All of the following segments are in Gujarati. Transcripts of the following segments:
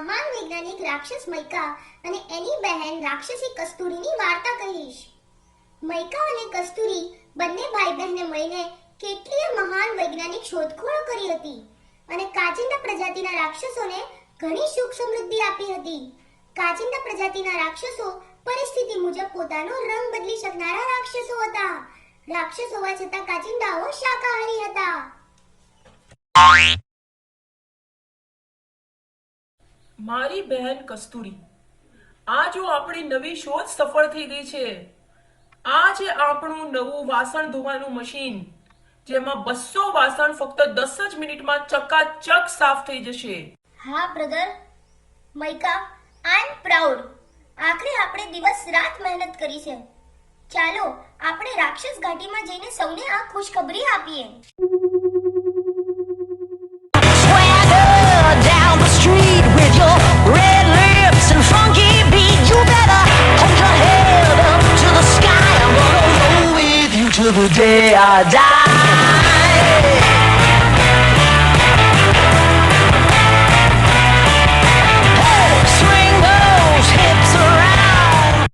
મહાન વૈજ્ઞાનિક રાક્ષસ મૈકા અને એની બહેન રાક્ષસી કસ્તુરીની વાર્તા કહીશ. મૈકા અને કસ્તુરી બંને ભાઈ બહેને મળીને કેટલીય મહાન વૈજ્ઞાનિક શોધખોળો કરી હતી અને કાચિંડા પ્રજાતિના રાક્ષસોને ઘણી સુખ સમૃદ્ધિ આપી હતી. કાચિંડા પ્રજાતિના રાક્ષસો પરિસ્થિતિ મુજબ પોતાનો રંગ બદલી શકનારા રાક્ષસો હતા. રાક્ષસ હોવા છતાં કાચિંડાઓ શાકાહારી હતા. મારી બહેન કસ્તુરી, આ જો આપણી નવી શોધ સફળ થઈ ગઈ છે. આ છે આપણું નવું વાસણ ધોવાનું મશીન, જેમાં 200 વાસણ ફક્ત 10 જ મિનિટમાં ચકાચક સાફ થઈ જશે. હા બ્રધર મૈકા, આઈ એમ પ્રાઉડ. આખરે આપણે દિવસ રાત મહેનત કરી છે. ચાલો આપણે રાક્ષસ ઘાટીમાં જઈને સૌને આ ખુશખબરી આપીએ. Swagger down the street with your red lips and funky beat. You better hold your head up to the sky. I'm gonna roll with you till the day I die. Hey, swing those hips around.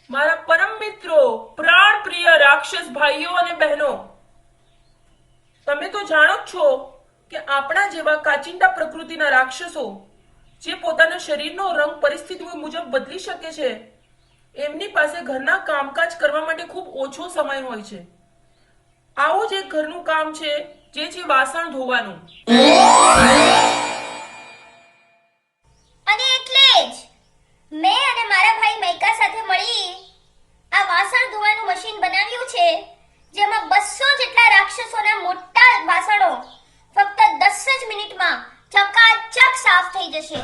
મારા પરમ મિત્રો, પ્રાણ પ્રિય રાક્ષસ ભાઈઓ અને બહેનો, તમે તો જાણો જ છો કે આપણા જેવા કાચિંડા પ્રકૃતિના રાક્ષસો જે પોતાના શરીરનો રંગ પરિસ્થિતિઓ મુજબ બદલી શકે છે, એમની પાસે ઘરના કામકાજ કરવા માટે ખૂબ ઓછો સમય હોય છે. આવું જ એક ઘરનું કામ છે, જે છે વાસણ ધોવાનું. અને એટલે જ મેં અને મારા ભાઈ મૈકા સાથે મળી આ વાસણ ધોવાનું મશીન બનાવ્યું છે, જેમાં 200 જેટલા રાક્ષસોના મોટા વાસણો ફક્ત 10 જ મિનિટમાં ચકાચક સાફ થઈ જશે.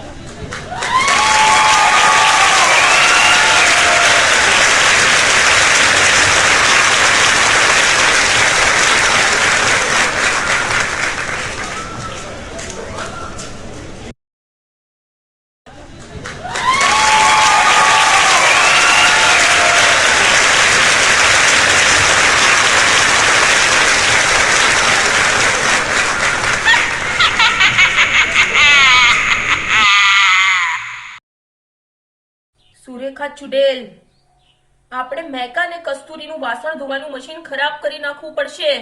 સુરેખા ચુડેલ, આપણે મૈકા અને કસ્તુરીનું વાસણ ધોવાનું મશીન ખરાબ કરી નાખવું પડશે.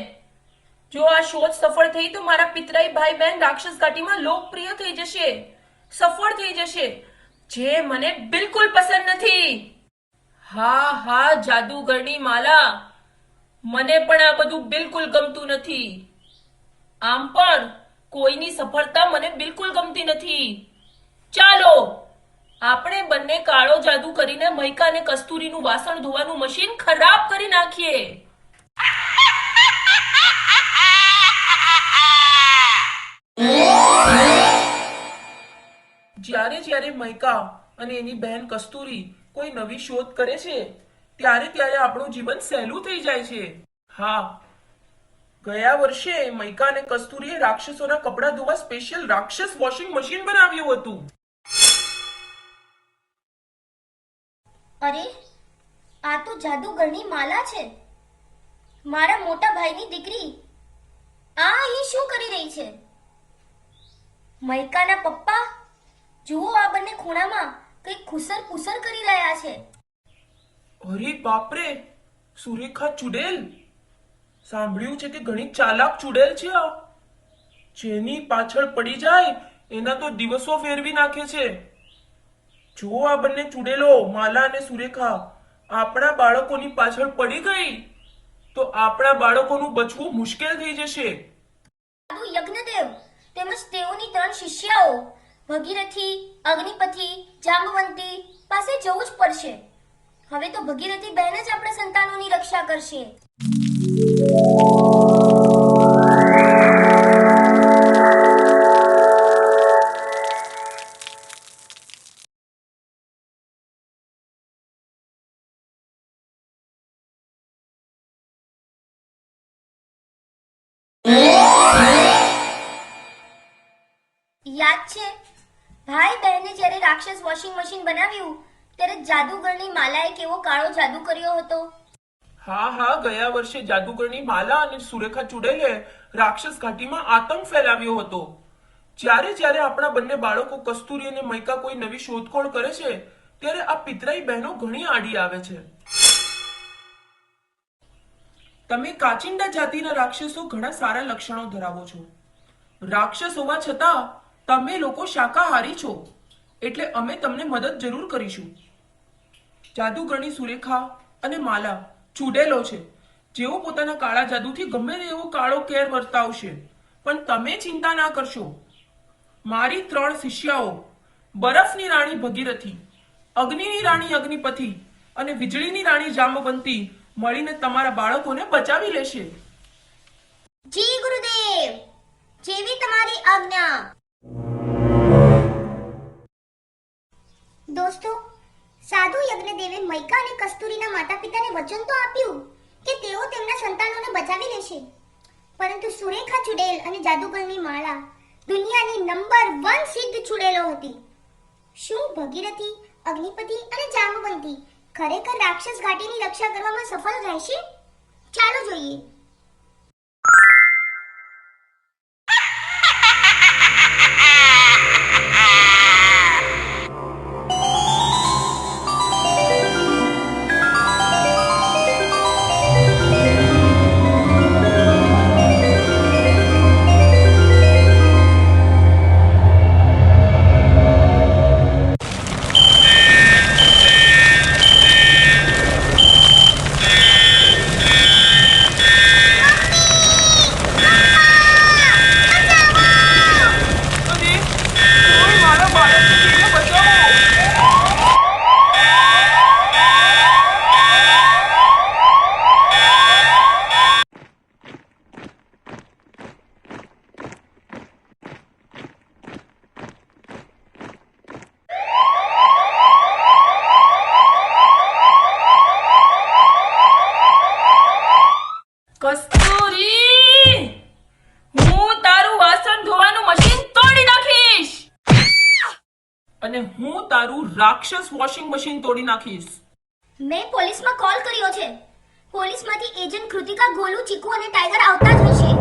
જો આ શોધ સફળ થઈ તો મારા પિતરાઈ ભાઈ બહેન રાક્ષસ ઘાટીમાં લોકપ્રિય થઈ જશે, સફળ થઈ જશે, જે મને બિલકુલ પસંદ નથી. હા હા જાદુગરની માલા, મને પણ આ બધું બિલકુલ ગમતું નથી. આમ પણ કોઈની સફળતા મને બિલકુલ ગમતી નથી. ચાલો આપણે બંને કાળો જાદુ કરીને મૈકા અને કસ્તુરીનું વાસણ ધોવાનું મશીન ખરાબ કરી નાખીએ. જ્યારે મૈકા અને એની બહેન કસ્તુરી કોઈ નવી શોધ કરે છે, ત્યારે આપણું જીવન સહેલું થઈ જાય છે. હા, ગયા વર્ષે મૈકા અને કસ્તુરીએ રાક્ષસોના કપડાં ધોવા સ્પેશિયલ રાક્ષસ વોશિંગ મશીન બનાવ્યું હતું. અરે, આ તો જાદુગરની માલા છે. મારા મોટા ભાઈની દીકરી આ અહીં શું કરી રહી છે? મૈકાના પપ્પા, જુઓ આ બંને ખૂણામાં કંઈક ખુસર કરી રહ્યા છે. અરે બાપરે, સુરેખા ચુડેલ, સાંભળ્યું છે કે ઘણી ચાલાક ચુડેલ છે આ. જેની પાછળ પડી જાય એના તો દિવસો ફેરવી નાખે છે. જો આ બંને ચુડેલો માલા અને સુરેખા આપણા બાળકોની પાછળ પડી ગઈ તો આપણા બાળકોનું બચવું મુશ્કેલ થઈ જશે. સાધુ યજ્ઞદેવ તેમજ તેઓની 3 શિષ્યાઓ ભગીરથી, અગ્નિપતિ, જાંબવંતી પાસે જવું જ પડશે. હવે તો ભગીરથી બહેન જ આપણા સંતાનોની રક્ષા કરશે. યાદ છે ભાઈ બહેને જ્યારે રાક્ષસ વોશિંગ મશીન બનાવ્યું ત્યારે જાદુગરની માલાએ કેવો કાળો જાદુ કર્યો હતો? હા, ગયા વર્ષે જાદુગરની માલા અને સુરેખા ચુડેલે રાક્ષસ ઘાટીમાં આતંક ફેલાવ્યો હતો. જ્યારે જ્યારે આપણા બંને બાળકો કસ્તુરી અને મૈકા કોઈ નવી શોધખોળ કરે છે ત્યારે આ પિતરાઈ બહેનો ઘણી આડી આવે છે. તમે કાચિંડા જાતિના રાક્ષસો ઘણા સારા લક્ષણો ધરાવો છો. રાક્ષસ હોવા છતાં તમે લોકો શાકાહારી છો, એટલે અમે તમને મદદ જરૂર કરીશું. જાદુગરણી સુરેખા અને માલા ચૂડેલો છે, જેઓ પોતાના કાળા જાદુથી ગમે તેવો કાળો કેર વર્તાવશે, પણ તમે ચિંતા ના કરશો. મારી 3 શિષ્યાઓ બરફની રાણી ભગીરથી, અગ્નિની રાણી અગ્નિપથી અને વીજળીની રાણી જામવંતી મળીને તમારા બાળકોને બચાવી લેશે. જી ગુરુદેવ, જેવી તમારી આજ્ઞા. દોસ્તો, સાધુ યજ્ઞદેવે મૈકા અને કસ્તુરીના માતા પિતાને વચન તો આપ્યું કે તેઓ તેમના સંતાનોને બચાવી લેશે, પરંતુ સુરેખા ચુડેલ અને જાદુગરની માળા દુનિયાની નંબર 1 સિદ્ધ ચુડેલો હતી. શું ભગીરથી, અગ્નિપતિ અને જામવંતી ખરેખર રાક્ષસ ઘાટીની રક્ષા કરવામાં સફળ રહેશે? ચાલો જોઈએ. અરે, કોઈ મારા બાળકોને બચાવો! કસ્તુરી, હું તારું વાસણ ધોવાનું મશીન તોડી નાખીશ. અને હું તારું રાક્ષસ વોશિંગ મશીન તોડી નાખીશ. મેં પોલીસમાં કોલ કર્યો છે. પોલીસમાંથી એજન્ટ કૃતિકા, ગોલુ, ચીકુ અને ટાઈગર આવતા જ હશે.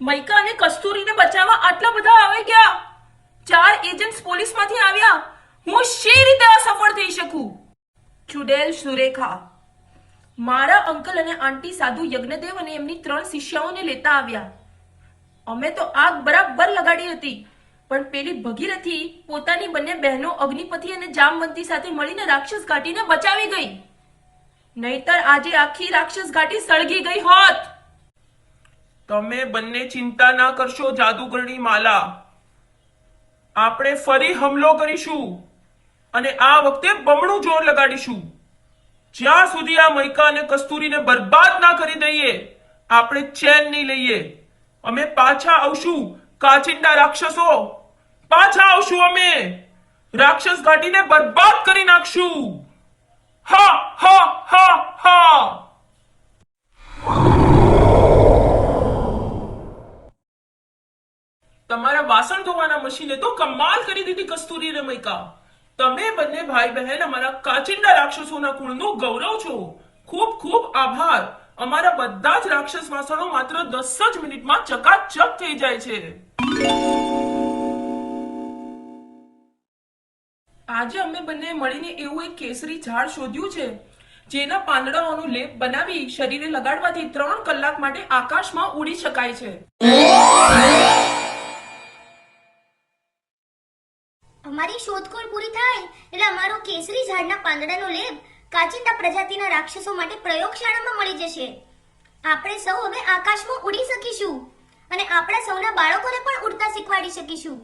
મૈકા અને કસ્તુરીને બચાવવા આટલા બધા આવી ગયા. 4 એજન્ટ્સ પોલીસમાંથી આવ્યા. હું શી રીતે અસફળ થઈ શકું? ચુડેલ સુરેખા મારા અંકલ અને આંટી સાધુ યજ્ઞદેવ અને એમની 3 શિષ્યાઓને લેતા આવ્યા. અમે તો આગ બરાબર લગાડી હતી, પણ પેલી ભગીરથી પોતાની બંને બહેનો અગ્નિપતિ અને જામવંતી સાથે મળીને રાક્ષસ ઘાટીને બચાવી ગઈ. નહીતર આજે આખી રાક્ષસ ઘાટી સળગી ગઈ હોત. તમે બંને ચિંતા ના કરશો જાદુગરણી માલા. આપણે ફરી હુમલો કરીશું અને આ વખતે બમણું જોર લગાડીશું. જ્યાં સુધી આ મૈકા અને કસ્તુરીને બરબાદ ના કરી દઈએ, આપણે ચેન નહીં લઈએ. અમે પાછા આવશું કાચિંડા રાક્ષસો, પાછા આવશું અમે. રાક્ષસ ઘાટીને બરબાદ કરી નાખશું. હા હા હા હા. તમારા વાસણ ધોવાના મશીને તો કમાલ કરી દીધી કસ્તુરી અને મૈકા. તમે બંને ભાઈ બહેન અમારા કાચિંડા રાક્ષસોના કુળનું ગૌરવ છો. ખૂબ ખૂબ આભાર. અમારા બધા જ રાક્ષસ વાસણો માત્ર 10 જ મિનિટમાં ચકાચક થઈ જાય છે. આજે અમે બંને મળીને એવું એક કેસરી ઝાડ શોધ્યું છે જેના પાંદડાઓનો લેપ બનાવી શરીરે લગાડવાથી 3 કલાક માટે આકાશમાં ઉડી શકાય છે. અમારી શોધખોળ પૂરી થાય એટલે અમારો કેસરી ઝાડના પાંદડાનો લેપ કાચિંડા પ્રજાતિના રાક્ષસો માટે પ્રયોગશાળામાં મળી જશે. આપણે સૌ હવે આકાશમાં ઉડી શકીશું અને આપણા સૌના બાળકોને પણ ઉડતા શીખવાડી શકીશું.